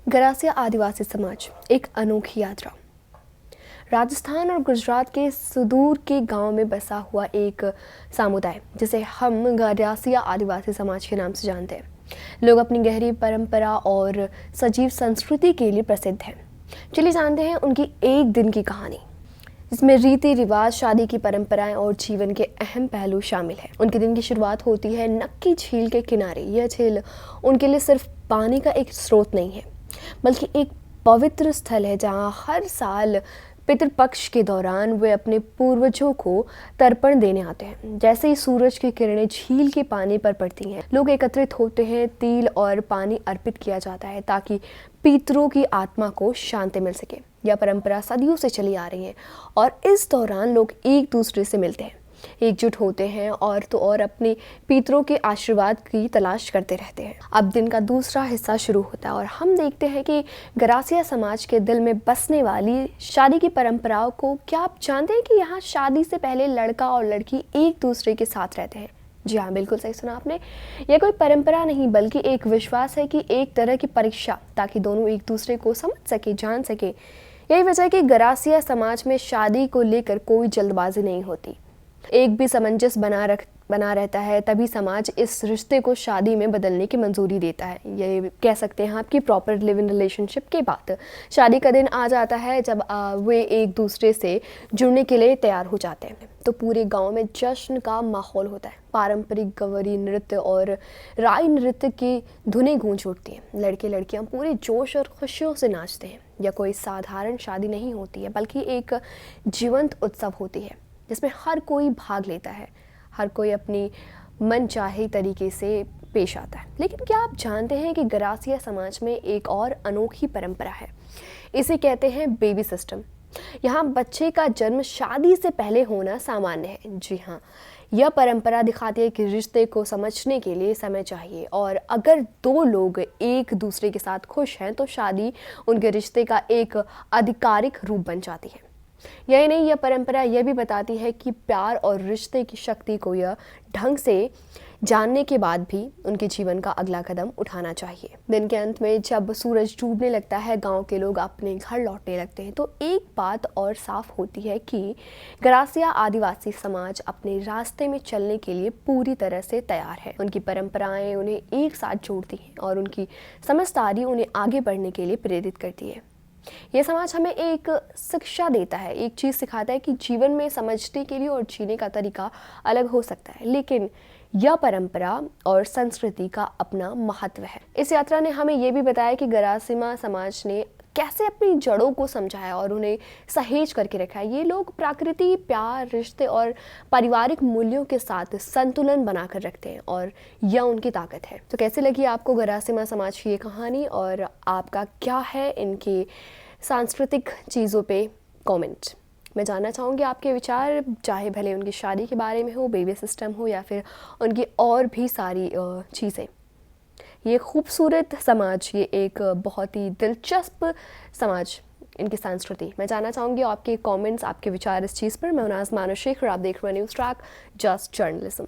गरासिया आदिवासी समाज एक अनोखी यात्रा। राजस्थान और गुजरात के सुदूर के गांव में बसा हुआ एक समुदाय जिसे हम गरासिया आदिवासी समाज के नाम से जानते हैं। लोग अपनी गहरी परंपरा और सजीव संस्कृति के लिए प्रसिद्ध हैं। चलिए जानते हैं उनकी एक दिन की कहानी, जिसमें रीति रिवाज, शादी की परंपराएं और जीवन के अहम पहलू शामिल हैं। उनके दिन की शुरुआत होती है नक्की झील के किनारे। यह झील उनके लिए सिर्फ पानी का एक स्रोत नहीं है, बल्कि एक पवित्र स्थल है जहां हर साल पितृपक्ष के दौरान वे अपने पूर्वजों को तर्पण देने आते हैं। जैसे ही सूरज की किरणें झील के पानी पर पड़ती हैं, लोग एकत्रित होते हैं। तिल और पानी अर्पित किया जाता है ताकि पितरों की आत्मा को शांति मिल सके। यह परंपरा सदियों से चली आ रही है और इस दौरान लोग एक दूसरे से मिलते हैं, एकजुट होते हैं और अपने पितरों के आशीर्वाद की तलाश करते रहते हैं। अब दिन का दूसरा हिस्सा शुरू होता है और हम देखते हैं कि गरासिया समाज के दिल में बसने वाली शादी की परंपराओं को। क्या आप जानते हैं कि यहाँ शादी से पहले लड़का और लड़की एक दूसरे के साथ रहते हैं? जी हाँ, बिल्कुल सही सुना आपने। यह कोई परंपरा नहीं बल्कि एक विश्वास है कि एक तरह की परीक्षा, ताकि दोनों एक दूसरे को समझ सके, जान सके। यही वजह है कि गरासिया समाज में शादी को लेकर कोई जल्दबाजी नहीं होती। एक भी सामंजस्य बना रहता है, तभी समाज इस रिश्ते को शादी में बदलने की मंजूरी देता है। ये कह सकते हैं आपकी प्रॉपर लिव इन रिलेशनशिप के बाद शादी का दिन आ जाता है, जब वे एक दूसरे से जुड़ने के लिए तैयार हो जाते हैं। तो पूरे गांव में जश्न का माहौल होता है। पारंपरिक गवरी नृत्य और राई नृत्य की धुनें गूंज उठती हैं। लड़के लड़कियां पूरे जोश और खुशियों से नाचते हैं। यह कोई साधारण शादी नहीं होती है, बल्कि एक जीवंत उत्सव होती है जिसमें हर कोई भाग लेता है, हर कोई अपनी मनचाहे तरीके से पेश आता है। लेकिन क्या आप जानते हैं कि गरासिया समाज में एक और अनोखी परंपरा है? इसे कहते हैं बेबी सिस्टम। यहाँ बच्चे का जन्म शादी से पहले होना सामान्य है। जी हाँ, यह परंपरा दिखाती है कि रिश्ते को समझने के लिए समय चाहिए और अगर दो लोग एक दूसरे के साथ खुश हैं तो शादी उनके रिश्ते का एक आधिकारिक रूप बन जाती है। यही नहीं, यह परंपरा यह भी बताती है कि प्यार और रिश्ते की शक्ति को यह ढंग से जानने के बाद भी उनके जीवन का अगला कदम उठाना चाहिए। दिन के अंत में जब सूरज डूबने लगता है, गांव के लोग अपने घर लौटने लगते हैं, तो एक बात और साफ होती है कि गरासिया आदिवासी समाज अपने रास्ते में चलने के लिए पूरी तरह से तैयार है। उनकी परंपराएं उन्हें एक साथ जोड़ती हैं और उनकी समझदारी उन्हें आगे बढ़ने के लिए प्रेरित करती है। यह समाज हमें एक शिक्षा देता है, एक चीज़ सिखाता है कि जीवन में समझने के लिए और जीने का तरीका अलग हो सकता है, लेकिन यह परंपरा और संस्कृति का अपना महत्व है। इस यात्रा ने हमें यह भी बताया कि गरासिया समाज ने कैसे अपनी जड़ों को समझा है और उन्हें सहेज करके रखा है। ये लोग प्रकृति, प्यार, रिश्ते और पारिवारिक मूल्यों के साथ संतुलन बनाकर रखते हैं और यह उनकी ताकत है। तो कैसे लगी आपको गरासिया समाज की ये कहानी और आपका क्या है इनके सांस्कृतिक चीज़ों पे कमेंट? मैं जानना चाहूँगी आपके विचार, चाहे भले उनकी शादी के बारे में हो, बेबी सिस्टम हो या फिर उनकी और भी सारी चीज़ें। ये खूबसूरत समाज, ये एक बहुत ही दिलचस्प समाज, इनकी संस्कृति। मैं जानना चाहूँगी आपके कमेंट्स, आपके विचार इस चीज़ पर। मैं नाज़ मानुशेखर, आप देख रहे हैं न्यूज़ ट्रैक, जस्ट जर्नलिज्म।